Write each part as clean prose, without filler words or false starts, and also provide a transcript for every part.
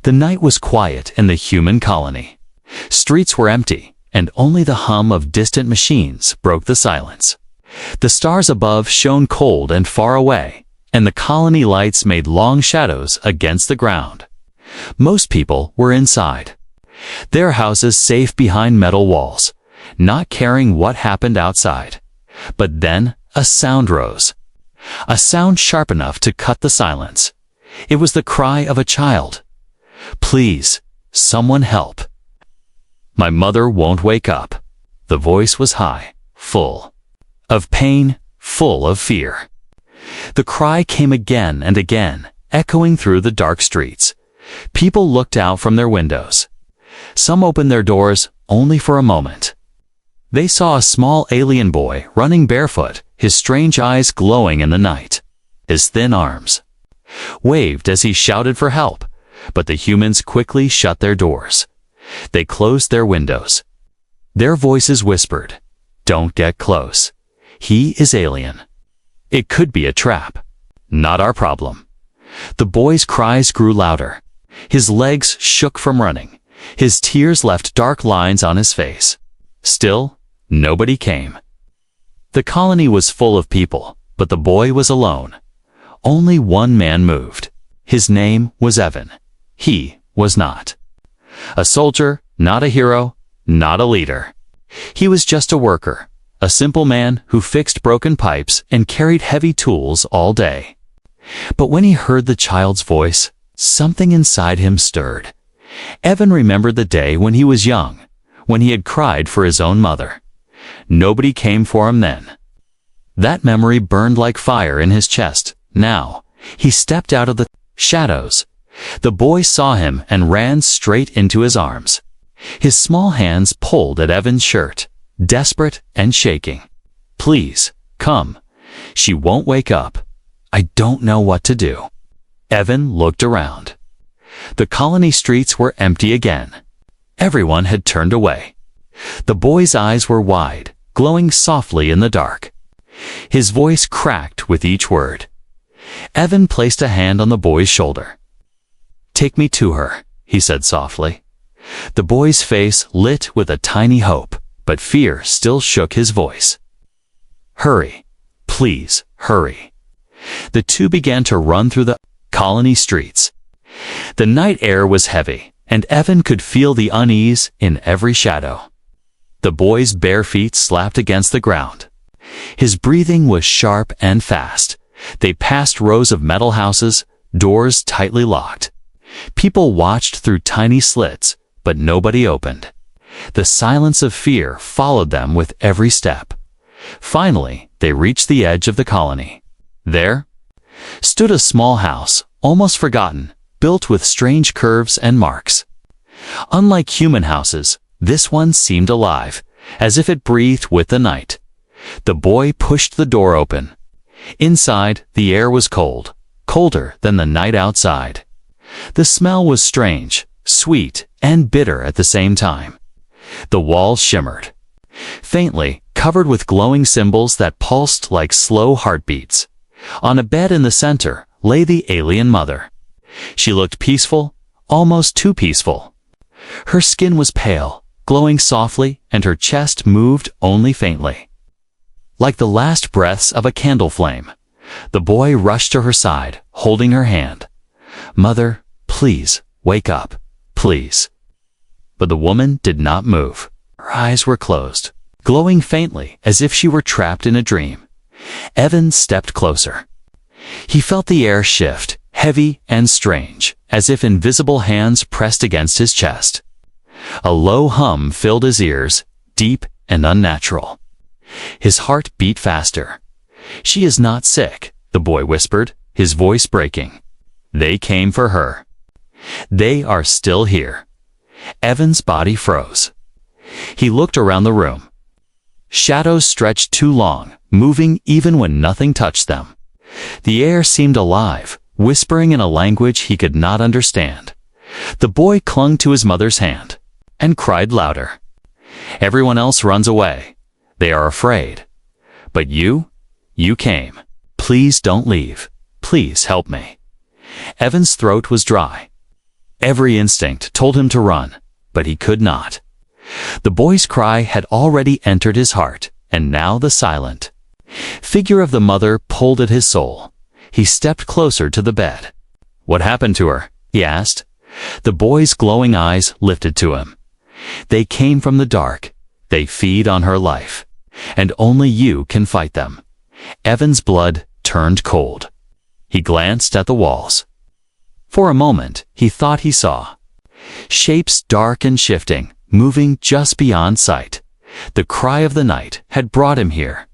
The night was quiet in the human colony. Streets were empty, and only the hum of distant machines broke the silence. The stars above shone cold and far away, and the colony lights made long shadows against the ground. Most people were inside, their houses safe behind metal walls, not caring what happened outside. But then a sound rose, a sound sharp enough to cut the silence. It was the cry of a child. "Please, someone help. My mother won't wake up." The voice was high, full of pain, full of fear. The cry came again and again, echoing through the dark streets. People looked out from their windows. Some opened their doors only for a moment. They saw a small alien boy running barefoot, his strange eyes glowing in the night. His thin arms waved as he shouted for help, but the humans quickly shut their doors. They closed their windows. Their voices whispered, "Don't get close. He is alien. It could be a trap. Not our problem." The boy's cries grew louder. His legs shook from running. His tears left dark lines on his face. Still, nobody came. The colony was full of people, but the boy was alone. Only one man moved. His name was Evan. He was not a soldier, not a hero, not a leader. He was just a worker, a simple man who fixed broken pipes and carried heavy tools all day. But when he heard the child's voice, something inside him stirred. Evan remembered the day when he was young, when he had cried for his own mother. Nobody came for him then. That memory burned like fire in his chest. Now, he stepped out of the shadows. The boy saw him and ran straight into his arms. His small hands pulled at Evan's shirt, desperate and shaking. "Please, come. She won't wake up. I don't know what to do." Evan looked around. The colony streets were empty again. Everyone had turned away. The boy's eyes were wide, glowing softly in the dark. His voice cracked with each word. Evan placed a hand on the boy's shoulder. "Take me to her," he said softly. The boy's face lit with a tiny hope, but fear still shook his voice. "Hurry. Please, hurry." The two began to run through the colony streets. The night air was heavy, and Evan could feel the unease in every shadow. The boy's bare feet slapped against the ground. His breathing was sharp and fast. They passed rows of metal houses, doors tightly locked. People watched through tiny slits, but nobody opened. The silence of fear followed them with every step. Finally, they reached the edge of the colony. There stood a small house, almost forgotten, built with strange curves and marks. Unlike human houses, this one seemed alive, as if it breathed with the night. The boy pushed the door open. Inside, the air was cold, colder than the night outside. The smell was strange, sweet, and bitter at the same time. The walls shimmered, faintly, covered with glowing symbols that pulsed like slow heartbeats. On a bed in the center lay the alien mother. She looked peaceful, almost too peaceful. Her skin was pale, glowing softly, and her chest moved only faintly, like the last breaths of a candle flame. The boy rushed to her side, holding her hand. "Mother, please, wake up, please." But the woman did not move. Her eyes were closed, glowing faintly as if she were trapped in a dream. Evan stepped closer. He felt the air shift, heavy and strange, as if invisible hands pressed against his chest. A low hum filled his ears, deep and unnatural. His heart beat faster. "She is not sick," the boy whispered, his voice breaking. "They came for her. They are still here." Evan's body froze. He looked around the room. Shadows stretched too long, moving even when nothing touched them. The air seemed alive, whispering in a language he could not understand. The boy clung to his mother's hand and cried louder. "Everyone else runs away. They are afraid. But you came. Please don't leave. Please help me." Evan's throat was dry. Every instinct told him to run, but he could not. The boy's cry had already entered his heart, and now the silent figure of the mother pulled at his soul. He stepped closer to the bed. "What happened to her?" he asked. The boy's glowing eyes lifted to him. "They came from the dark. They feed on her life. And only you can fight them." Evan's blood turned cold. He glanced at the walls. For a moment, he thought he saw shapes dark and shifting, moving just beyond sight. The cry of the night had brought him here.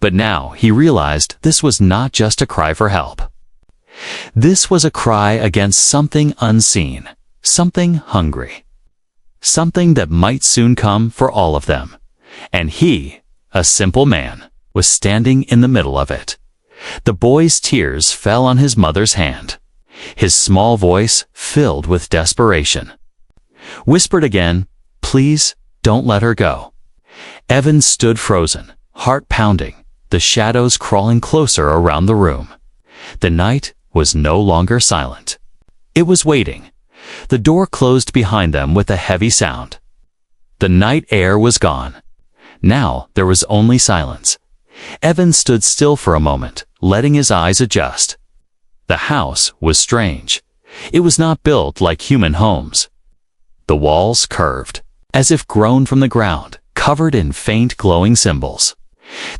But now he realized this was not just a cry for help. This was a cry against something unseen, something hungry, something that might soon come for all of them. And he, a simple man, was standing in the middle of it. The boy's tears fell on his mother's hand. His small voice, filled with desperation, whispered again, "Please, don't let her go." Evan stood frozen, heart pounding, the shadows crawling closer around the room. The night was no longer silent. It was waiting. The door closed behind them with a heavy sound. The night air was gone. Now there was only silence. Evan stood still for a moment, letting his eyes adjust. The house was strange. It was not built like human homes. The walls curved, as if grown from the ground, covered in faint glowing symbols.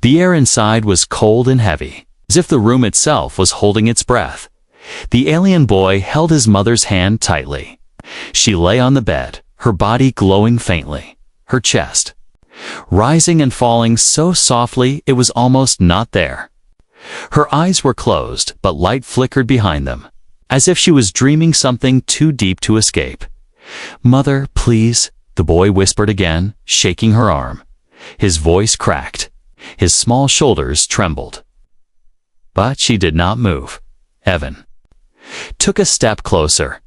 The air inside was cold and heavy, as if the room itself was holding its breath. The alien boy held his mother's hand tightly. She lay on the bed, her body glowing faintly, her chest rising and falling so softly it was almost not there. Her eyes were closed, but light flickered behind them, as if she was dreaming something too deep to escape. "Mother, please," the boy whispered again, shaking her arm. His voice cracked. His small shoulders trembled. But she did not move. Evan took a step closer.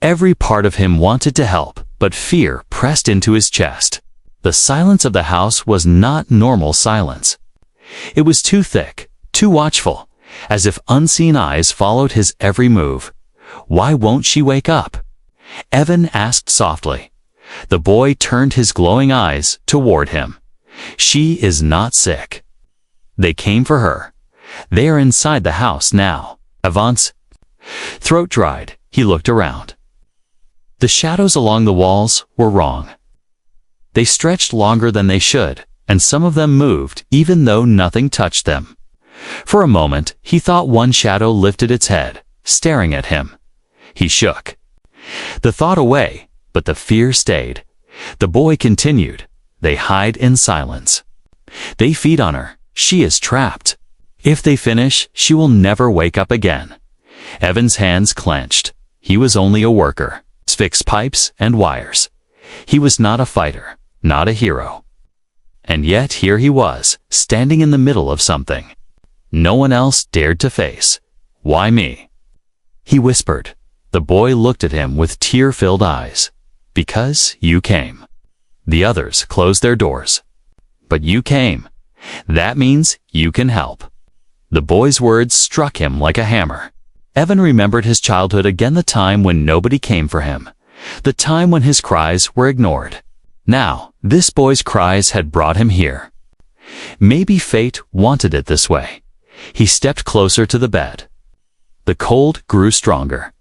Every part of him wanted to help, but fear pressed into his chest. The silence of the house was not normal silence. It was too thick, too watchful, as if unseen eyes followed his every move. "Why won't she wake up?" Evan asked softly. The boy turned his glowing eyes toward him. "She is not sick. They came for her. They are inside the house now." Evan's throat dried. He looked around. The shadows along the walls were wrong. They stretched longer than they should, and some of them moved even though nothing touched them. For a moment, he thought one shadow lifted its head, staring at him. He shook the thought away, but the fear stayed. The boy continued. "They hide in silence. They feed on her. She is trapped. If they finish, she will never wake up again." Evan's hands clenched. He was only a worker, fixed pipes and wires. He was not a fighter, not a hero. And yet here he was, standing in the middle of something no one else dared to face. "Why me?" he whispered. The boy looked at him with tear-filled eyes. "Because you came. The others closed their doors. But you came. That means you can help." The boy's words struck him like a hammer. Evan remembered his childhood again, the time when nobody came for him, the time when his cries were ignored. Now, this boy's cries had brought him here. Maybe fate wanted it this way. He stepped closer to the bed. The cold grew stronger.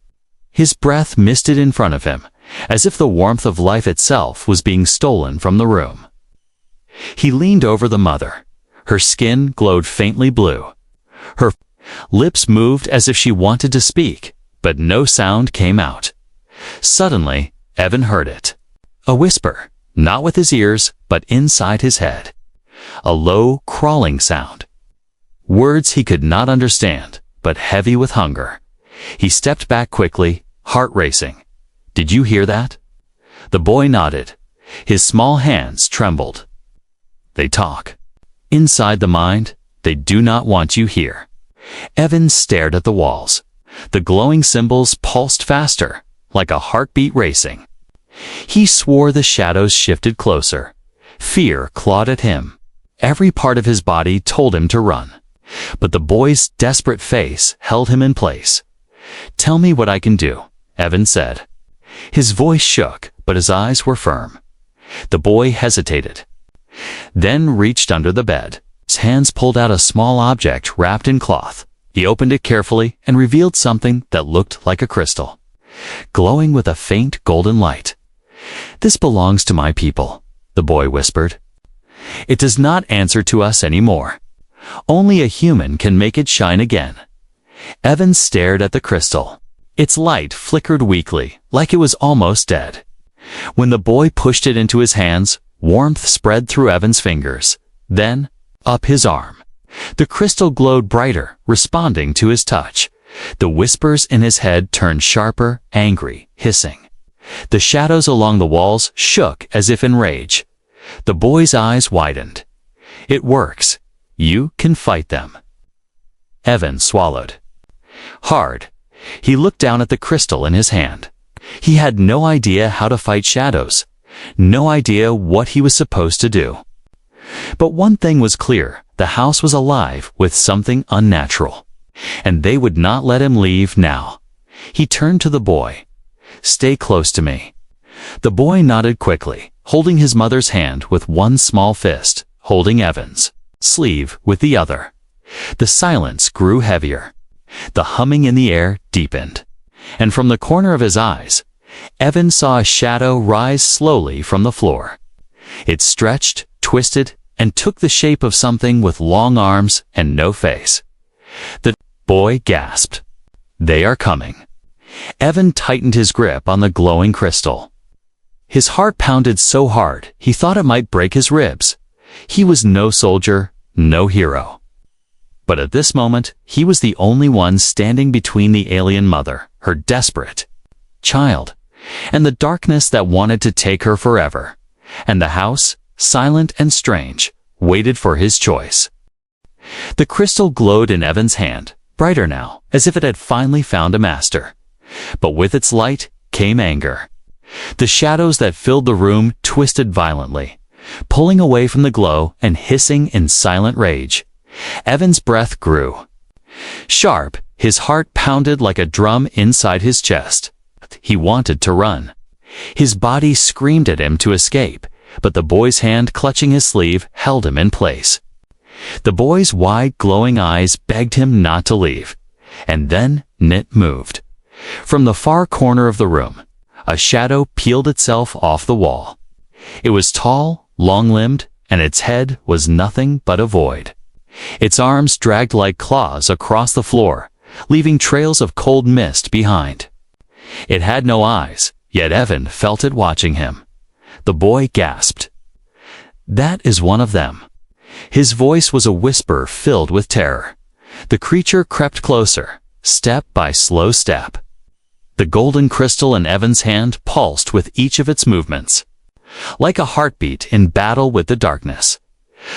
His breath misted in front of him, as if the warmth of life itself was being stolen from the room. He leaned over the mother. Her skin glowed faintly blue. Her lips moved as if she wanted to speak, but no sound came out. Suddenly, Evan heard it. A whisper, not with his ears, but inside his head. A low, crawling sound. Words he could not understand, but heavy with hunger. He stepped back quickly, heart racing. "Did you hear that?" The boy nodded. His small hands trembled. "They talk. Inside the mind, they do not want you here." Evan stared at the walls. The glowing symbols pulsed faster, like a heartbeat racing. He swore the shadows shifted closer. Fear clawed at him. Every part of his body told him to run. But the boy's desperate face held him in place. "Tell me what I can do," Evan said. His voice shook, but his eyes were firm. The boy hesitated, then reached under the bed. His hands pulled out a small object wrapped in cloth. He opened it carefully and revealed something that looked like a crystal, glowing with a faint golden light. "This belongs to my people," the boy whispered. "It does not answer to us anymore. Only a human can make it shine again." Evan stared at the crystal. Its light flickered weakly, like it was almost dead. When the boy pushed it into his hands, warmth spread through Evan's fingers, then up his arm. The crystal glowed brighter, responding to his touch. The whispers in his head turned sharper, angry, hissing. The shadows along the walls shook as if in rage. The boy's eyes widened. "It works. You can fight them." Evan swallowed hard. He looked down at the crystal in his hand. He had no idea how to fight shadows, no idea what he was supposed to do. But one thing was clear: the house was alive with something unnatural, and they would not let him leave now. He turned to the boy. "Stay close to me." The boy nodded quickly, holding his mother's hand with one small fist, holding Evan's sleeve with the other. The silence grew heavier. The humming in the air deepened, and from the corner of his eyes, Evan saw a shadow rise slowly from the floor. It stretched, twisted, and took the shape of something with long arms and no face. The boy gasped. "They are coming." Evan tightened his grip on the glowing crystal. His heart pounded so hard he thought it might break his ribs. He was no soldier, no hero. But at this moment, he was the only one standing between the alien mother, her desperate child, and the darkness that wanted to take her forever. And the house, silent and strange, waited for his choice. The crystal glowed in Evan's hand, brighter now, as if it had finally found a master. But with its light came anger. The shadows that filled the room twisted violently, pulling away from the glow and hissing in silent rage. Evan's breath grew sharp. His heart pounded like a drum inside his chest. He wanted to run. His body screamed at him to escape, but the boy's hand clutching his sleeve held him in place. The boy's wide, glowing eyes begged him not to leave. And then it moved. From the far corner of the room, a shadow peeled itself off the wall. It was tall, long-limbed, and its head was nothing but a void. Its arms dragged like claws across the floor, leaving trails of cold mist behind. It had no eyes, yet Evan felt it watching him. The boy gasped. "That is one of them." His voice was a whisper filled with terror. The creature crept closer, step by slow step. The golden crystal in Evan's hand pulsed with each of its movements, like a heartbeat in battle with the darkness.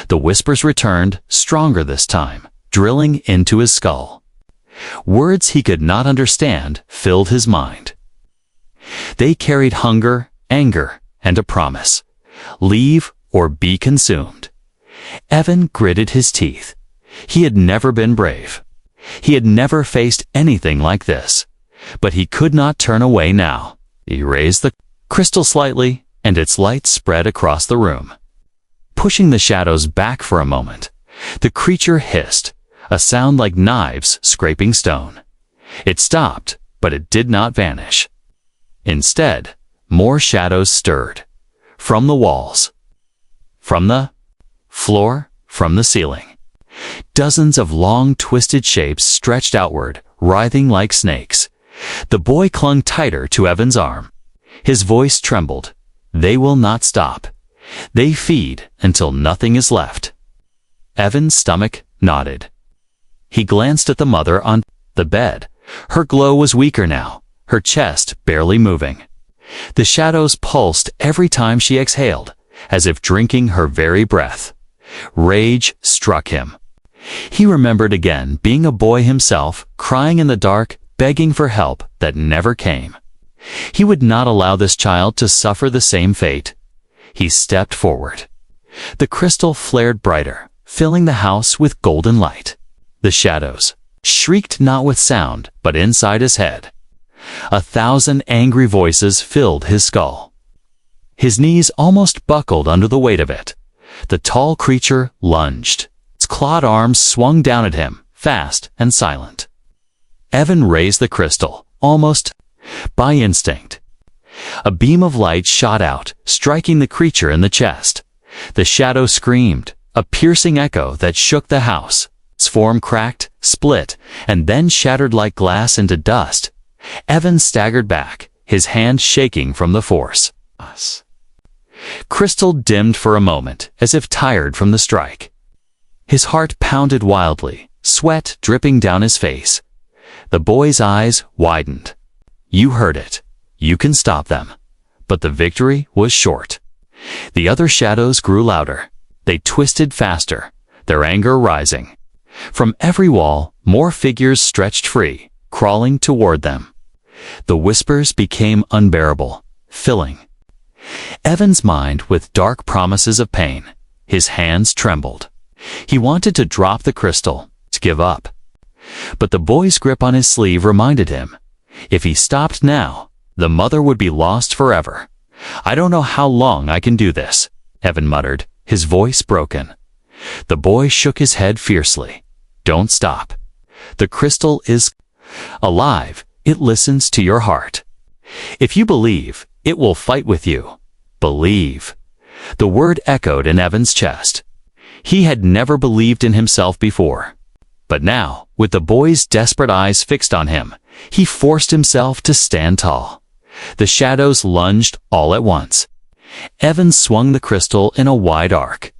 The whispers returned, stronger this time, drilling into his skull. Words he could not understand filled his mind. They carried hunger, anger, and a promise: leave or be consumed. Evan gritted his teeth. He had never been brave. He had never faced anything like this. But he could not turn away now. He raised the crystal slightly, and its light spread across the room. Pushing the shadows back for a moment, the creature hissed, a sound like knives scraping stone. It stopped, but it did not vanish. Instead, more shadows stirred. From the walls, from the floor, from the ceiling. Dozens of long, twisted shapes stretched outward, writhing like snakes. The boy clung tighter to Evan's arm. His voice trembled. "They will not stop. They feed until nothing is left." Evan's stomach nodded. He glanced at the mother on the bed. Her glow was weaker now, her chest barely moving. The shadows pulsed every time she exhaled, as if drinking her very breath. Rage struck him. He remembered again being a boy himself, crying in the dark, begging for help that never came. He would not allow this child to suffer the same fate. He stepped forward. The crystal flared brighter, filling the house with golden light. The shadows shrieked not with sound, but inside his head. 1,000 angry voices filled his skull. His knees almost buckled under the weight of it. The tall creature lunged. Its clawed arms swung down at him, fast and silent. Evan raised the crystal, almost by instinct. A beam of light shot out, striking the creature in the chest. The shadow screamed, a piercing echo that shook the house. Its form cracked, split, and then shattered like glass into dust. Evan staggered back, his hand shaking from the force. Crystal dimmed for a moment, as if tired from the strike. His heart pounded wildly, sweat dripping down his face. The boy's eyes widened. You heard it. You can stop them. But the victory was short. The other shadows grew louder. They twisted faster, their anger rising. From every wall, more figures stretched free, crawling toward them. The whispers became unbearable, filling Evan's mind with dark promises of pain. His hands trembled. He wanted to drop the crystal, to give up. But the boy's grip on his sleeve reminded him, if he stopped now, the mother would be lost forever. I don't know how long I can do this, Evan muttered, his voice broken. The boy shook his head fiercely. Don't stop. The crystal is alive. It listens to your heart. If you believe, it will fight with you. Believe. The word echoed in Evan's chest. He had never believed in himself before. But now, with the boy's desperate eyes fixed on him, he forced himself to stand tall. The shadows lunged all at once. Evan swung the crystal in a wide arc.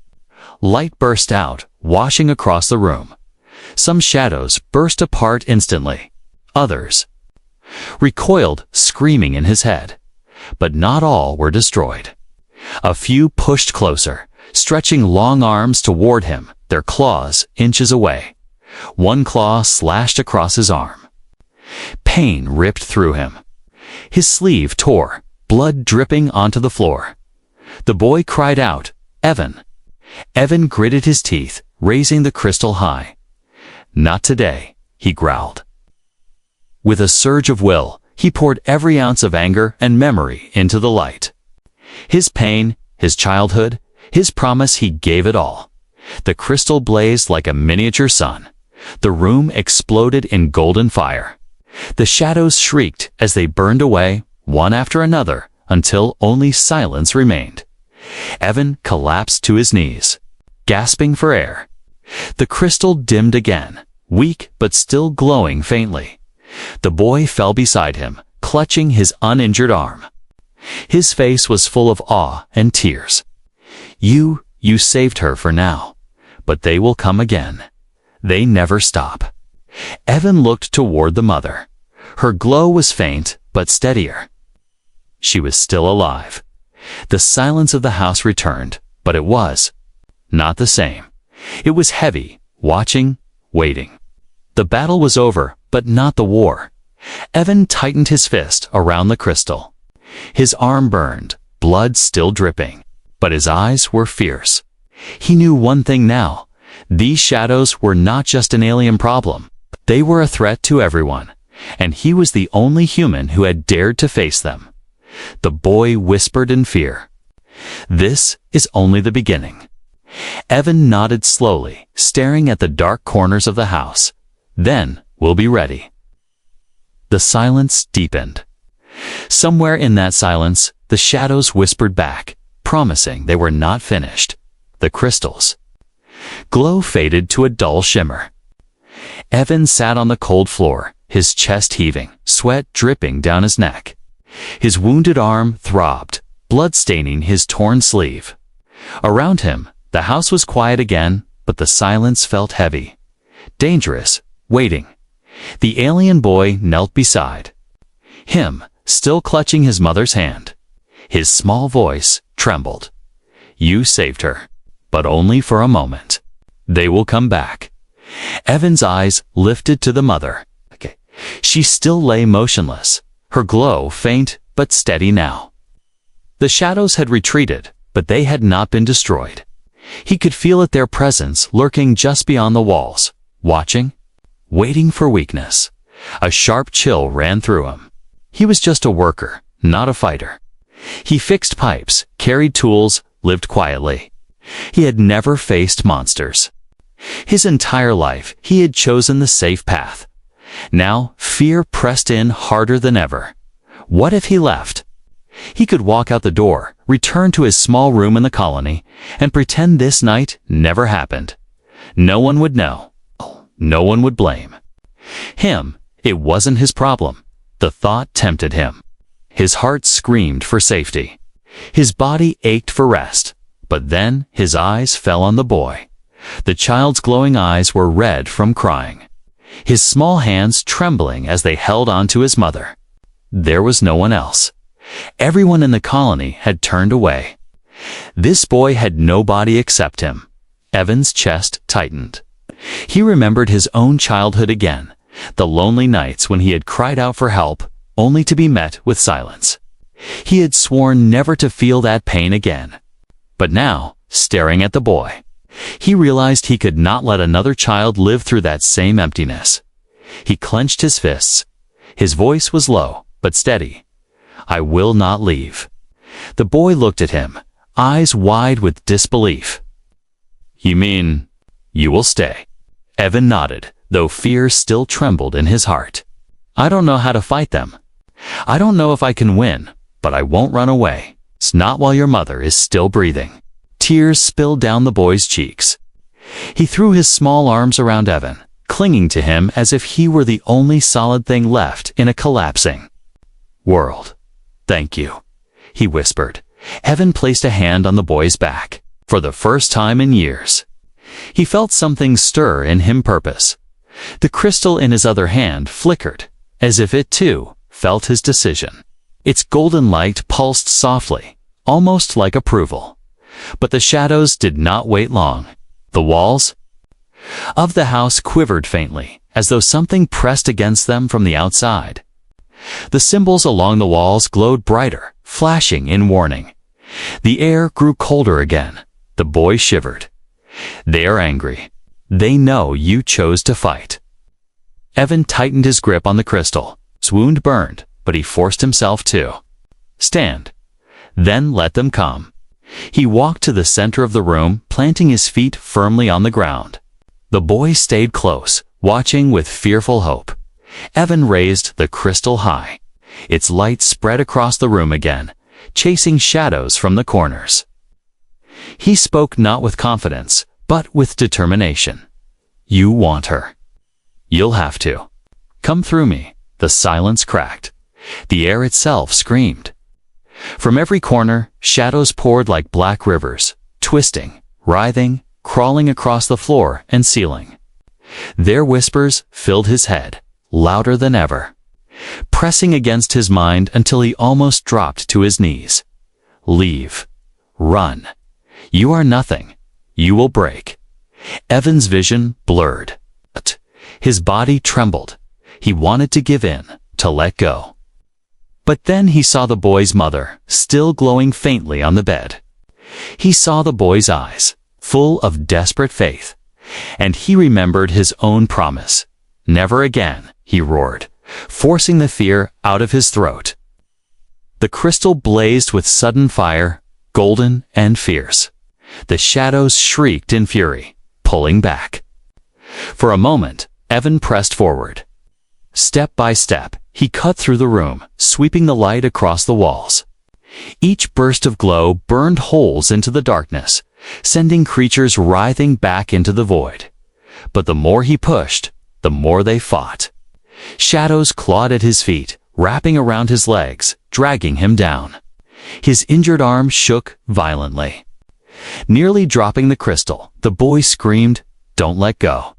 Light burst out, washing across the room. Some shadows burst apart instantly. Others recoiled, screaming in his head. But not all were destroyed. A few pushed closer, stretching long arms toward him, their claws inches away. One claw slashed across his arm. Pain ripped through him. His sleeve tore, blood dripping onto the floor. The boy cried out, Evan. Evan gritted his teeth, raising the crystal high. Not today, he growled. With a surge of will, he poured every ounce of anger and memory into the light. His pain, his childhood, his promise, he gave it all. The crystal blazed like a miniature sun. The room exploded in golden fire. The shadows shrieked as they burned away, one after another, until only silence remained. Evan collapsed to his knees, gasping for air. The crystal dimmed again, weak but still glowing faintly. The boy fell beside him, clutching his uninjured arm. His face was full of awe and tears. You saved her for now, but they will come again. They never stop. Evan looked toward the mother. Her glow was faint, but steadier. She was still alive. The silence of the house returned, but it was not the same. It was heavy, watching, waiting. The battle was over, but not the war. Evan tightened his fist around the crystal. His arm burned, blood still dripping, but his eyes were fierce. He knew one thing now. These shadows were not just an alien problem. They were a threat to everyone, and he was the only human who had dared to face them. The boy whispered in fear. This is only the beginning. Evan nodded slowly, staring at the dark corners of the house. Then we'll be ready. The silence deepened. Somewhere in that silence, the shadows whispered back, promising they were not finished. The crystals. Glow faded to a dull shimmer. Evan sat on the cold floor, his chest heaving, sweat dripping down his neck. His wounded arm throbbed, blood staining his torn sleeve. Around him, the house was quiet again, but the silence felt heavy. Dangerous, waiting. The alien boy knelt beside him, still clutching his mother's hand. His small voice trembled. You saved her, but only for a moment. They will come back. Evan's eyes lifted to the mother. She still lay motionless, her glow faint but steady now. The shadows had retreated, but they had not been destroyed. He could feel their presence lurking just beyond the walls, watching, waiting for weakness. A sharp chill ran through him. He was just a worker, not a fighter. He fixed pipes, carried tools, lived quietly. He had never faced monsters. His entire life, he had chosen the safe path. Now, fear pressed in harder than ever. What if he left? He could walk out the door, return to his small room in the colony, and pretend this night never happened. No one would know. No one would blame. Him, it wasn't his problem. The thought tempted him. His heart screamed for safety. His body ached for rest. But then his eyes fell on the boy. The child's glowing eyes were red from crying. His small hands trembling as they held on to his mother. There was no one else. Everyone in the colony had turned away. This boy had nobody except him. Evan's chest tightened. He remembered his own childhood again, the lonely nights when he had cried out for help, only to be met with silence. He had sworn never to feel that pain again. But now, staring at the boy, he realized he could not let another child live through that same emptiness. He clenched his fists. His voice was low, but steady. "I will not leave." The boy looked at him, eyes wide with disbelief. "You mean, you will stay?" Evan nodded, though fear still trembled in his heart. "I don't know how to fight them. I don't know if I can win, but I won't run away. It's not while your mother is still breathing." Tears spilled down the boy's cheeks. He threw his small arms around Evan, clinging to him as if he were the only solid thing left in a collapsing world. "Thank you," he whispered. Evan placed a hand on the boy's back. For the first time in years, he felt something stir in him purpose. The crystal in his other hand flickered, as if it too felt his decision. Its golden light pulsed softly, almost like approval. But the shadows did not wait long. The walls of the house quivered faintly, as though something pressed against them from the outside. The symbols along the walls glowed brighter, flashing in warning. The air grew colder again. The boy shivered. "They are angry. They know you chose to fight." Evan tightened his grip on the crystal. His wound burned, but he forced himself to stand. Then let them come. He walked to the center of the room, planting his feet firmly on the ground. The boy stayed close, watching with fearful hope. Evan raised the crystal high. Its light spread across the room again, chasing shadows from the corners. He spoke not with confidence, but with determination. "You want her. You'll have to. Come through me." The silence cracked. The air itself screamed. From every corner, shadows poured like black rivers, twisting, writhing, crawling across the floor and ceiling. Their whispers filled his head, louder than ever, pressing against his mind until he almost dropped to his knees. "Leave. Run. You are nothing. You will break." Evan's vision blurred. His body trembled. He wanted to give in, to let go. But then he saw the boy's mother, still glowing faintly on the bed. He saw the boy's eyes, full of desperate faith. And he remembered his own promise. "Never again," he roared, forcing the fear out of his throat. The crystal blazed with sudden fire, golden and fierce. The shadows shrieked in fury, pulling back. For a moment, Evan pressed forward. Step by step, he cut through the room, sweeping the light across the walls. Each burst of glow burned holes into the darkness, sending creatures writhing back into the void. But the more he pushed, the more they fought. Shadows clawed at his feet, wrapping around his legs, dragging him down. His injured arm shook violently. Nearly dropping the crystal, the boy screamed, "Don't let go."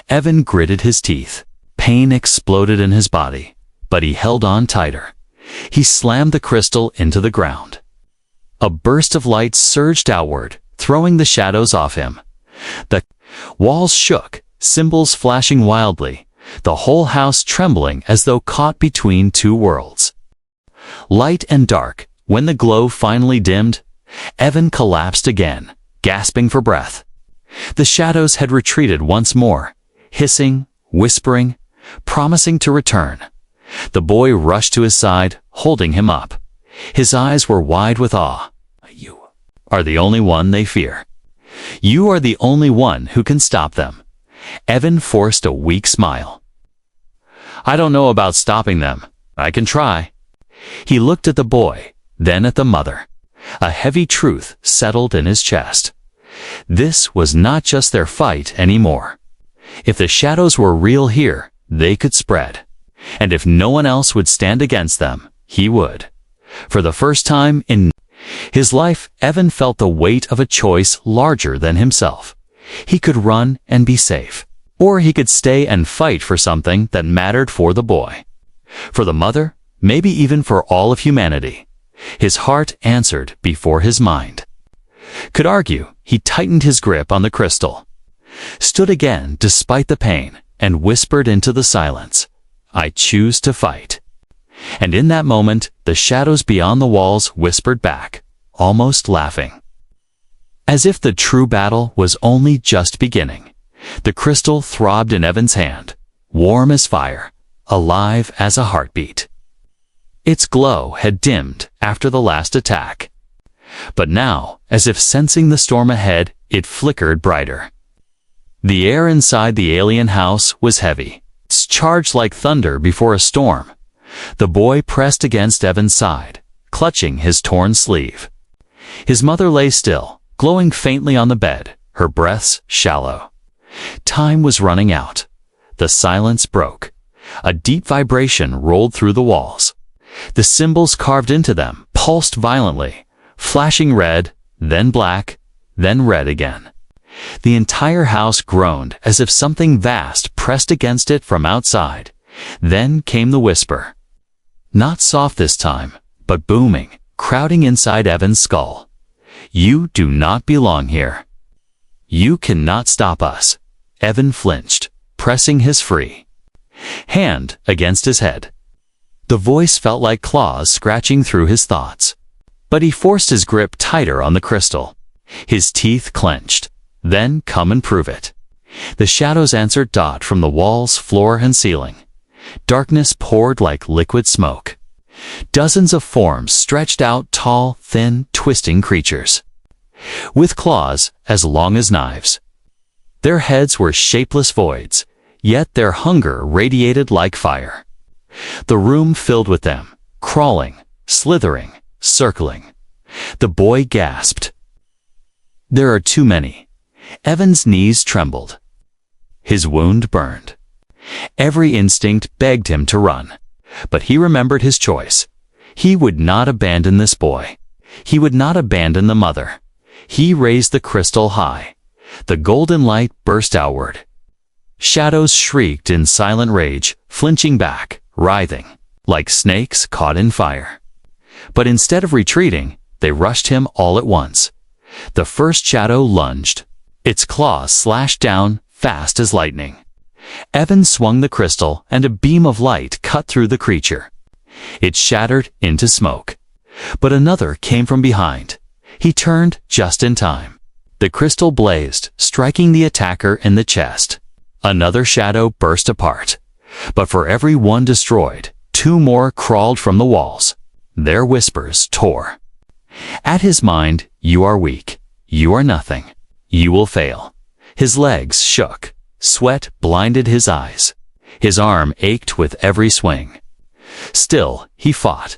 Evan gritted his teeth. Pain exploded in his body, but he held on tighter. He slammed the crystal into the ground. A burst of light surged outward, throwing the shadows off him. The walls shook, symbols flashing wildly, the whole house trembling as though caught between two worlds. Light and dark, when the glow finally dimmed, Evan collapsed again, gasping for breath. The shadows had retreated once more, hissing, whispering, promising to return. The boy rushed to his side, holding him up. His eyes were wide with awe. You are the only one they fear. You are the only one who can stop them. Evan forced a weak smile. I don't know about stopping them. I can try. He looked at the boy, then at the mother. A heavy truth settled in his chest. This was not just their fight anymore. If the shadows were real here, they could spread. And if no one else would stand against them, he would. For the first time in his life, Evan felt the weight of a choice larger than himself. He could run and be safe, or he could stay and fight for something that mattered for the boy. For the mother, maybe even for all of humanity. His heart answered before his mind. Could argue, he tightened his grip on the crystal, stood again despite the pain, and whispered into the silence, I choose to fight. And in that moment, the shadows beyond the walls whispered back, almost laughing. As if the true battle was only just beginning. The crystal throbbed in Evan's hand, warm as fire, alive as a heartbeat. Its glow had dimmed after the last attack. But now, as if sensing the storm ahead, it flickered brighter. The air inside the alien house was heavy, charged like thunder before a storm. The boy pressed against Evan's side, clutching his torn sleeve. His mother lay still, glowing faintly on the bed, her breaths shallow. Time was running out. The silence broke. A deep vibration rolled through the walls. The symbols carved into them pulsed violently, flashing red, then black, then red again. The entire house groaned as if something vast pressed against it from outside. Then came the whisper. Not soft this time, but booming, crowding inside Evan's skull. You do not belong here. You cannot stop us. Evan flinched, pressing his free hand against his head. The voice felt like claws scratching through his thoughts. But he forced his grip tighter on the crystal. His teeth clenched. Then come and prove it. The shadows answered dot from the walls, floor, and ceiling. Darkness poured like liquid smoke. Dozens of forms stretched out, tall, thin, twisting creatures, with claws as long as knives. Their heads were shapeless voids, yet their hunger radiated like fire. The room filled with them, crawling, slithering, circling. The boy gasped. There are too many. Evan's knees trembled. His wound burned. Every instinct begged him to run, but he remembered his choice. He would not abandon this boy. He would not abandon the mother. He raised the crystal high. The golden light burst outward. Shadows shrieked in silent rage, flinching back, writhing, like snakes caught in fire. But instead of retreating, they rushed him all at once. The first shadow lunged. Its claws slashed down, fast as lightning. Evan swung the crystal, and a beam of light cut through the creature. It shattered into smoke. But another came from behind. He turned just in time. The crystal blazed, striking the attacker in the chest. Another shadow burst apart. But for every one destroyed, two more crawled from the walls. Their whispers tore at his mind. You are weak. You are nothing. You will fail. His legs shook. Sweat blinded his eyes. His arm ached with every swing. Still, he fought.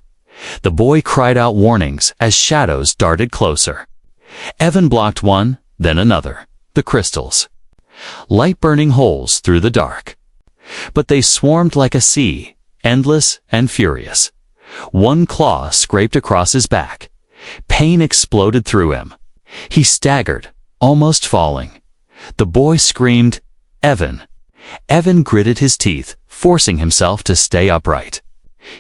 The boy cried out warnings as shadows darted closer. Evan blocked one, then another. The crystals. Light burning holes through the dark. But they swarmed like a sea, endless and furious. One claw scraped across his back. Pain exploded through him. He staggered, almost falling. The boy screamed, Evan. Evan gritted his teeth, forcing himself to stay upright.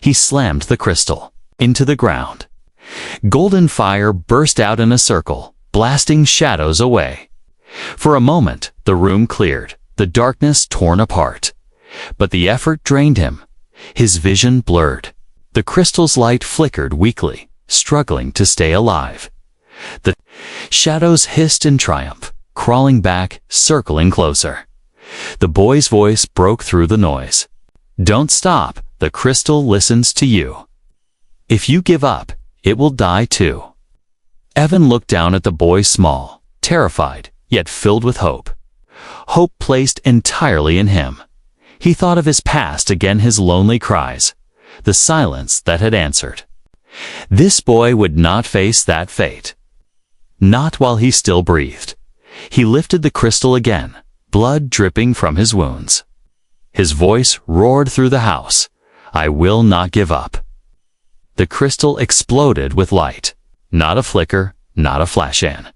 He slammed the crystal into the ground. Golden fire burst out in a circle, blasting shadows away. For a moment, the room cleared, the darkness torn apart. But the effort drained him. His vision blurred. The crystal's light flickered weakly, struggling to stay alive. The shadows hissed in triumph, crawling back, circling closer. The boy's voice broke through the noise. Don't stop. the crystal listens to you. If you give up, it will die too. Evan looked down at the boy, small, terrified, yet filled with hope. Hope placed entirely in him. He thought of his past again, his lonely cries, the silence that had answered. This boy would not face that fate. Not while he still breathed. He lifted the crystal again, blood dripping from his wounds. His voice roared through the house, "I will not give up." The crystal exploded with light. Not a flicker, not a flash-in.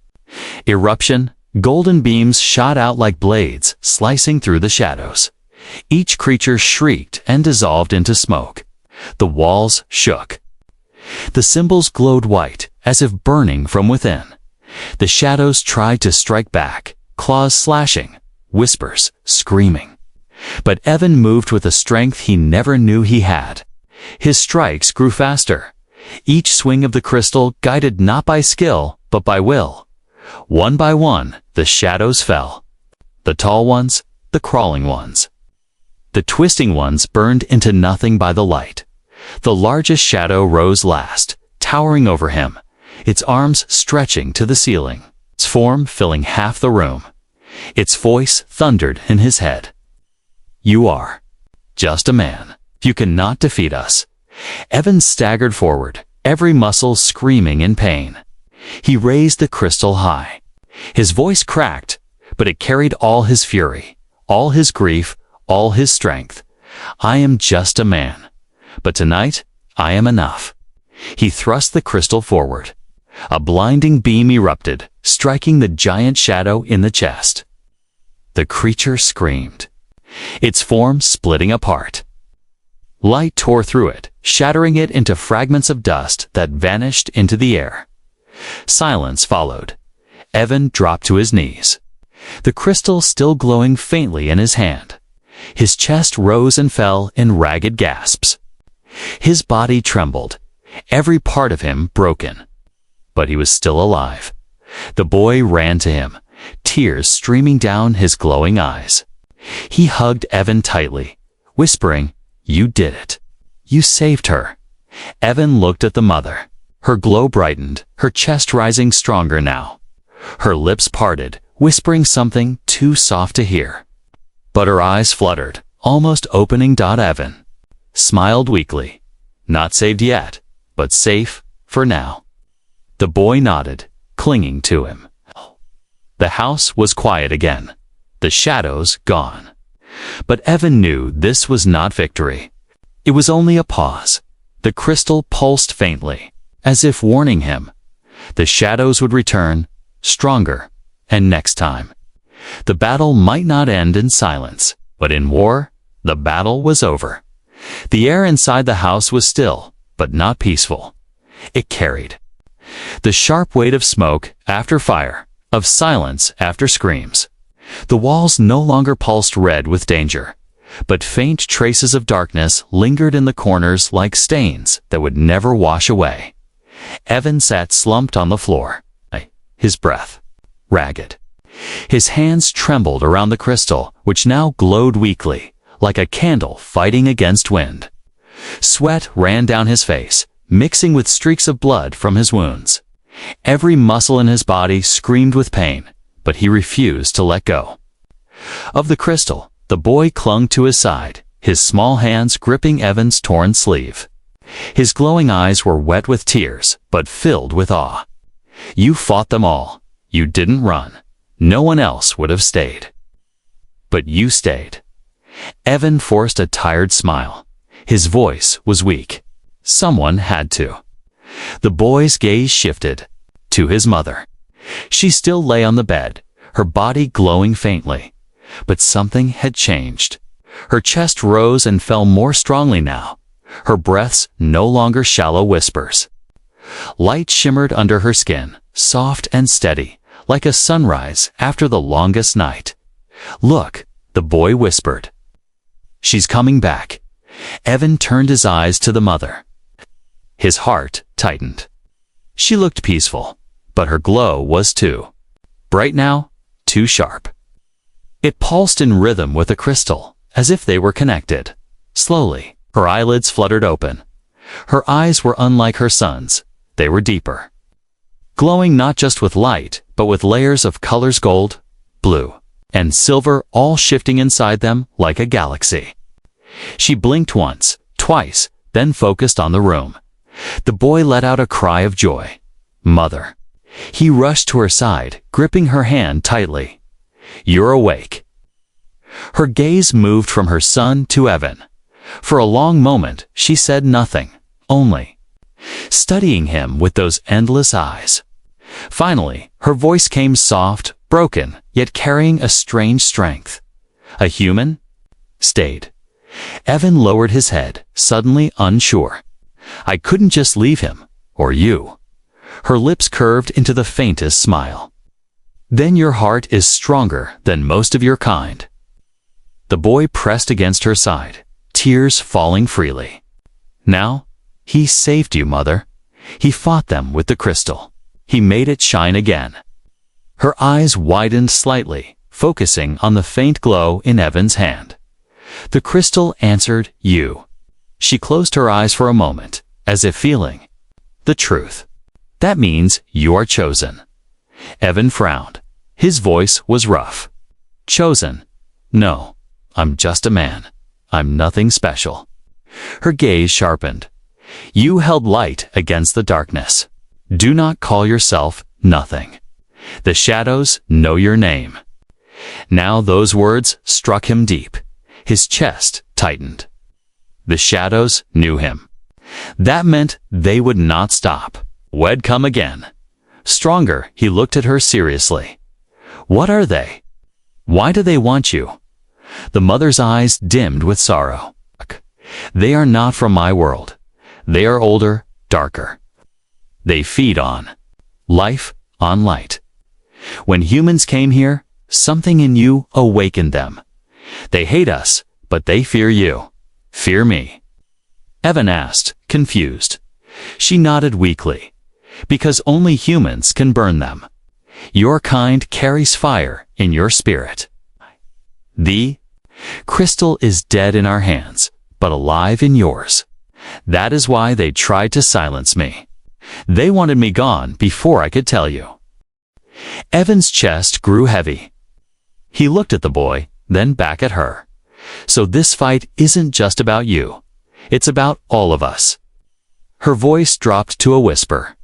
Eruption, golden beams shot out like blades, slicing through the shadows. Each creature shrieked and dissolved into smoke. The walls shook. The symbols glowed white, as if burning from within. The shadows tried to strike back, claws slashing, whispers screaming. But Evan moved with a strength he never knew he had. His strikes grew faster. Each swing of the crystal guided not by skill, but by will. One by one, the shadows fell. The tall ones, the crawling ones. The twisting ones burned into nothing by the light. The largest shadow rose last, towering over him, its arms stretching to the ceiling, its form filling half the room. Its voice thundered in his head. "You are just a man. You cannot defeat us." Evan staggered forward, every muscle screaming in pain. He raised the crystal high. His voice cracked, but it carried all his fury, all his grief, all his strength. "I am just a man. But tonight, I am enough." He thrust the crystal forward. A blinding beam erupted, striking the giant shadow in the chest. The creature screamed, its form splitting apart. Light tore through it, shattering it into fragments of dust that vanished into the air. Silence followed. Evan dropped to his knees, the crystal still glowing faintly in his hand. His chest rose and fell in ragged gasps. His body trembled, every part of him broken. But he was still alive. The boy ran to him, tears streaming down his glowing eyes. He hugged Evan tightly, whispering, "You did it. You saved her." Evan looked at the mother. Her glow brightened, her chest rising stronger now. Her lips parted, whispering something too soft to hear. But her eyes fluttered, almost opening. Evan smiled weakly. Not saved yet, but safe for now. The boy nodded, clinging to him. The house was quiet again, the shadows gone. But Evan knew this was not victory. It was only a pause. The crystal pulsed faintly, as if warning him. The shadows would return, stronger, and next time. The battle might not end in silence, but in war, the battle was over. The air inside the house was still, but not peaceful. It carried the sharp weight of smoke after fire, of silence after screams. The walls no longer pulsed red with danger, but faint traces of darkness lingered in the corners like stains that would never wash away. Evan sat slumped on the floor, his breath ragged. His hands trembled around the crystal, which now glowed weakly, like a candle fighting against wind. Sweat ran down his face, mixing with streaks of blood from his wounds. Every muscle in his body screamed with pain, but he refused to let go. Of the crystal, the boy clung to his side, his small hands gripping Evan's torn sleeve. His glowing eyes were wet with tears, but filled with awe. "You fought them all. You didn't run. No one else would have stayed. But you stayed." Evan forced a tired smile. His voice was weak. Someone had to. The boy's gaze shifted to his mother. She still lay on the bed, her body glowing faintly. But something had changed. Her chest rose and fell more strongly now, her breaths no longer shallow whispers. Light shimmered under her skin, soft and steady, like a sunrise after the longest night. "Look," the boy whispered. "She's coming back." Evan turned his eyes to the mother. His heart tightened. She looked peaceful, but her glow was too bright now, too sharp. It pulsed in rhythm with the crystal, as if they were connected. Slowly, Her eyelids fluttered open. Her eyes were unlike her son's. They were deeper, glowing not just with light, but with layers of colors: gold, blue, and silver, all shifting inside them like a galaxy. She blinked once, twice, then focused on the room. The boy let out a cry of joy. "Mother." He rushed to her side, gripping her hand tightly. "You're awake." Her gaze moved from her son to Evan. For a long moment, she said nothing, only studying him with those endless eyes. Finally, her voice came soft, broken, yet carrying a strange strength. "A human?" "Stayed." Evan lowered his head, suddenly unsure. "I couldn't just leave him, or you." Her lips curved into the faintest smile. "Then your heart is stronger than most of your kind." The boy pressed against her side, tears falling freely. "Now, he saved you, Mother. He fought them with the crystal. He made it shine again." Her eyes widened slightly, focusing on the faint glow in Evan's hand. "The crystal answered you." She closed her eyes for a moment, as if feeling the truth. "That means you are chosen." Evan frowned. His voice was rough. "Chosen? No, I'm just a man. I'm nothing special." Her gaze sharpened. "You held light against the darkness. Do not call yourself nothing. The shadows know your name." Now those words struck him deep. His chest tightened. The shadows knew him. That meant they would not stop. Would come again. Stronger, he looked at her seriously. "What are they? Why do they want you?" The mother's eyes dimmed with sorrow. "They are not from my world. They are older, darker. They feed on life, on light. When humans came here, something in you awakened them. They hate us, but they fear you. Fear me." Evan asked, confused. She nodded weakly. "Because only humans can burn them. Your kind carries fire in your spirit. The crystal is dead in our hands, but alive in yours. That is why they tried to silence me. They wanted me gone before I could tell you." Evan's chest grew heavy. He looked at the boy, then back at her. "So this fight isn't just about you. It's about all of us." Her voice dropped to a whisper.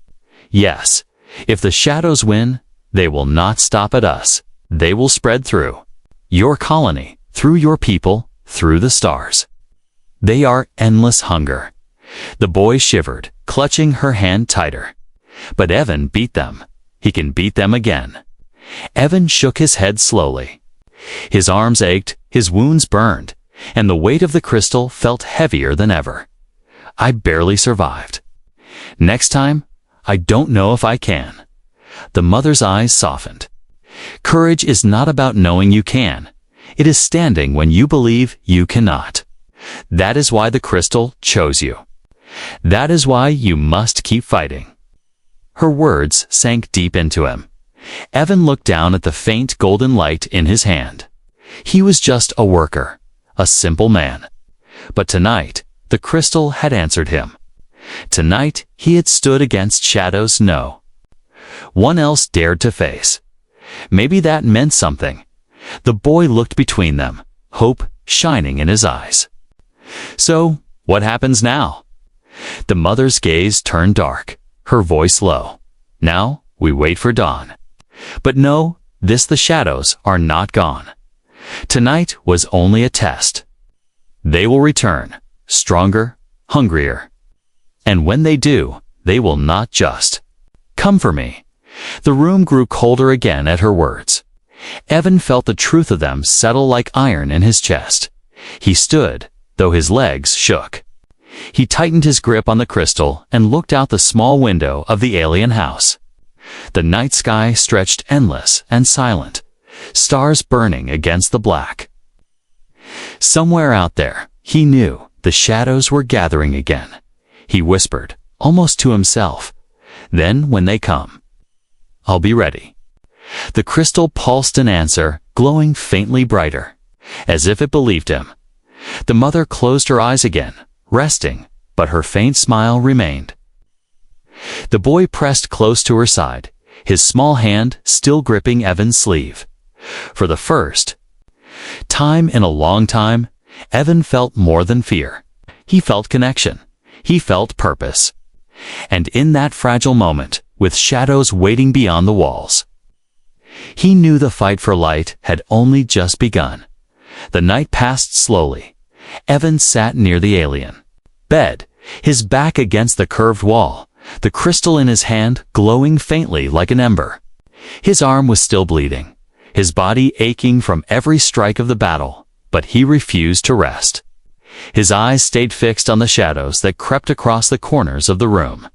"Yes, if the shadows win, they will not stop at us. They will spread through your colony, through your people, through the stars. They are endless hunger." The boy shivered, clutching her hand tighter. "But Evan beat them. He can beat them again." Evan shook his head slowly. His arms ached, his wounds burned, and the weight of the crystal felt heavier than ever. "I barely survived. Next time, I don't know if I can." The mother's eyes softened. "Courage is not about knowing you can. It is standing when you believe you cannot. That is why the crystal chose you. That is why you must keep fighting." Her words sank deep into him. Evan looked down at the faint golden light in his hand. He was just a worker, a simple man. But tonight, the crystal had answered him. Tonight, he had stood against shadows no one else dared to face. Maybe that meant something. The boy looked between them, hope shining in his eyes. "So, what happens now?" The mother's gaze turned dark, her voice low. "Now, we wait for dawn. But no, the shadows are not gone. Tonight was only a test. They will return, stronger, hungrier. And when they do, they will not just come for me." The room grew colder again at her words. Evan felt the truth of them settle like iron in his chest. He stood, though his legs shook. He tightened his grip on the crystal and looked out the small window of the alien house. The night sky stretched endless and silent, stars burning against the black. Somewhere out there, he knew, the shadows were gathering again. He whispered, almost to himself, "Then when they come, I'll be ready." The crystal pulsed an answer, glowing faintly brighter, as if it believed him. The mother closed her eyes again, resting, but her faint smile remained. The boy pressed close to her side, his small hand still gripping Evan's sleeve. For the first time in a long time, Evan felt more than fear. He felt connection. He felt purpose. And in that fragile moment, with shadows waiting beyond the walls, he knew the fight for light had only just begun. The night passed slowly. Evan sat near the alien bed, his back against the curved wall, the crystal in his hand glowing faintly like an ember. His arm was still bleeding, his body aching from every strike of the battle, but he refused to rest. His eyes stayed fixed on the shadows that crept across the corners of the room.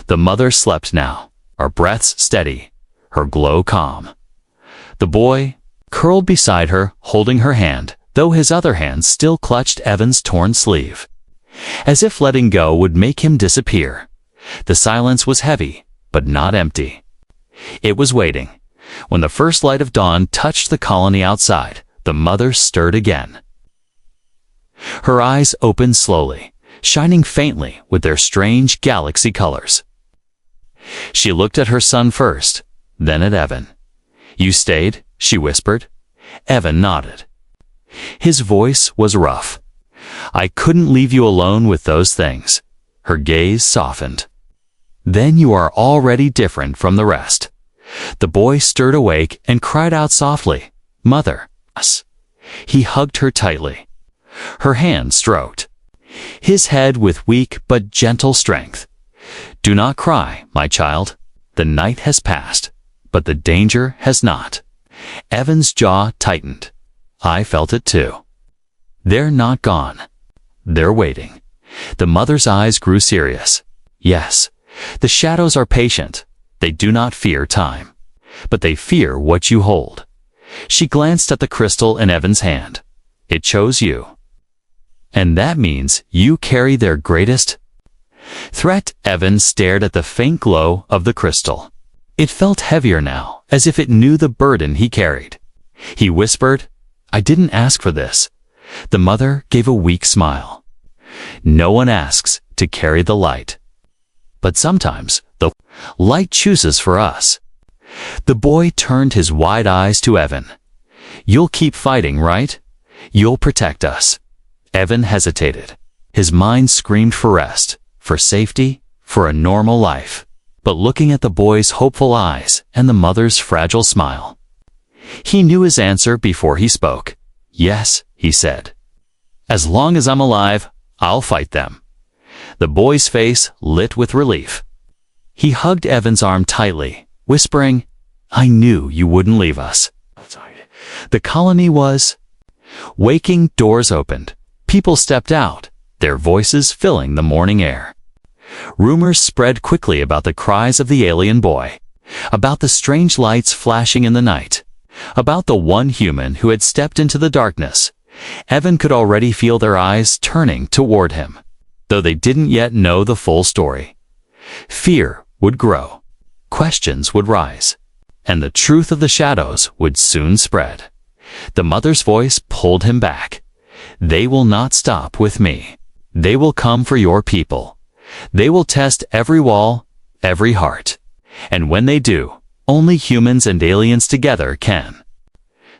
The mother slept now, her breaths steady, her glow calm. The boy curled beside her, holding her hand, though his other hand still clutched Evan's torn sleeve. As if letting go would make him disappear. The silence was heavy, but not empty. It was waiting. When the first light of dawn touched the colony outside, the mother stirred again. Her eyes opened slowly, shining faintly with their strange galaxy colors. She looked at her son first, then at Evan. "You stayed?" she whispered. Evan nodded. His voice was rough. "I couldn't leave you alone with those things." Her gaze softened. "Then you are already different from the rest." The boy stirred awake and cried out softly, "Mother!" He hugged her tightly. Her hand stroked his head with weak but gentle strength. "Do not cry, my child. The night has passed, but the danger has not." Evan's jaw tightened. I felt it too. "They're not gone. They're waiting." The mother's eyes grew serious. "Yes, the shadows are patient. They do not fear time, but they fear what you hold." She glanced at the crystal in Evan's hand. "It chose you. And that means you carry their greatest threat." Evan stared at the faint glow of the crystal. It felt heavier now, as if it knew the burden he carried. He whispered, "I didn't ask for this." The mother gave a weak smile. "No one asks to carry the light. But sometimes the light chooses for us." The boy turned his wide eyes to Evan. "You'll keep fighting, right? You'll protect us." Evan hesitated. His mind screamed for rest, for safety, for a normal life. But looking at the boy's hopeful eyes and the mother's fragile smile, he knew his answer before he spoke. "Yes," he said. "As long as I'm alive, I'll fight them." The boy's face lit with relief. He hugged Evan's arm tightly, whispering, "I knew you wouldn't leave us." The colony was waking. Doors opened. People stepped out, their voices filling the morning air. Rumors spread quickly about the cries of the alien boy, about the strange lights flashing in the night, about the one human who had stepped into the darkness. Evan could already feel their eyes turning toward him, though they didn't yet know the full story. Fear would grow, questions would rise, and the truth of the shadows would soon spread. The mother's voice pulled him back. "They will not stop with me. They will come for your people. They will test every wall, every heart. And when they do, only humans and aliens together can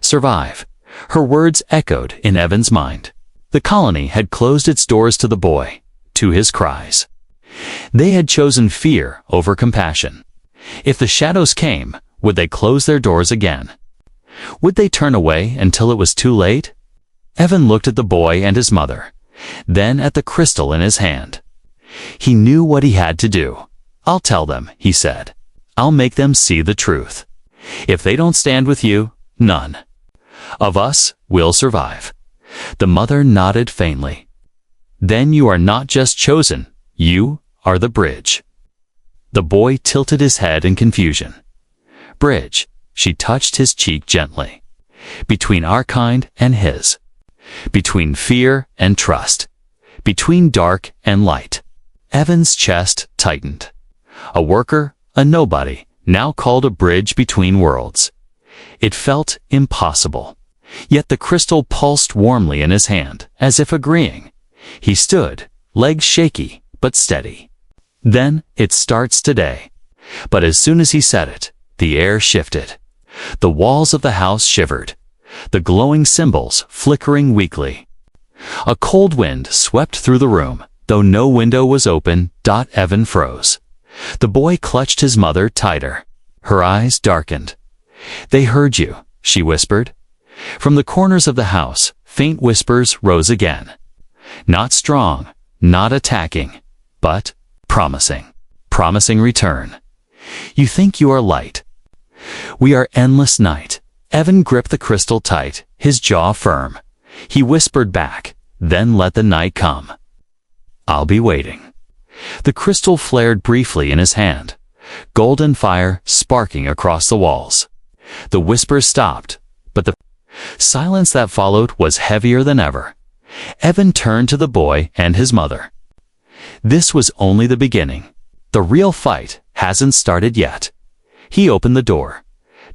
survive." Her words echoed in Evan's mind. The colony had closed its doors to the boy, to his cries. They had chosen fear over compassion. If the shadows came, would they close their doors again? Would they turn away until it was too late? Evan looked at the boy and his mother, then at the crystal in his hand. He knew what he had to do. "I'll tell them," he said. "I'll make them see the truth. If they don't stand with you, none of us will survive." The mother nodded faintly. "Then you are not just chosen, you are the bridge." The boy tilted his head in confusion. "Bridge," she touched his cheek gently. "Between our kind and his. Between fear and trust. Between dark and light." Evan's chest tightened. A worker, a nobody, now called a bridge between worlds. It felt impossible. Yet the crystal pulsed warmly in his hand, as if agreeing. He stood, legs shaky but steady. Then it starts today. But as soon as he said it, the air shifted. The walls of the house shivered, the glowing symbols flickering weakly. A cold wind swept through the room, though no window was open. Evan froze. The boy clutched his mother tighter. Her eyes darkened. "They heard you," she whispered. From the corners of the house, faint whispers rose again. Not strong, not attacking, but promising. Promising return. "You think you are light. We are endless night." Evan gripped the crystal tight, his jaw firm. He whispered back, "Then let the night come. I'll be waiting." The crystal flared briefly in his hand, golden fire sparking across the walls. The whispers stopped, but the silence that followed was heavier than ever. Evan turned to the boy and his mother. "This was only the beginning. The real fight hasn't started yet." He opened the door.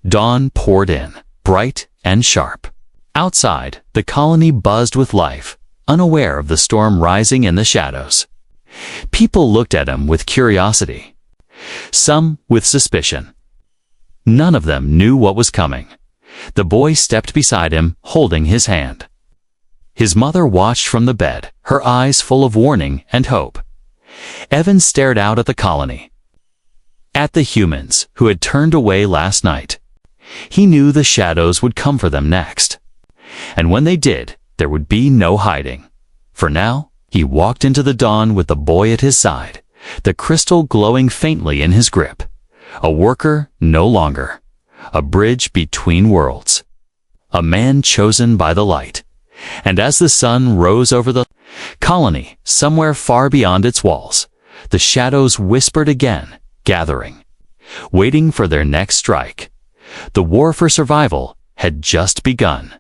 Dawn poured in, bright and sharp. Outside, the colony buzzed with life, unaware of the storm rising in the shadows. People looked at him with curiosity, some with suspicion. None of them knew what was coming. The boy stepped beside him, holding his hand. His mother watched from the bed, her eyes full of warning and hope. Evan stared out at the colony, at the humans who had turned away last night. He knew the shadows would come for them next. And when they did, there would be no hiding. For now, he walked into the dawn with the boy at his side, the crystal glowing faintly in his grip. A worker no longer. A bridge between worlds. A man chosen by the light. And as the sun rose over the colony, somewhere far beyond its walls, the shadows whispered again, gathering, waiting for their next strike. The war for survival had just begun.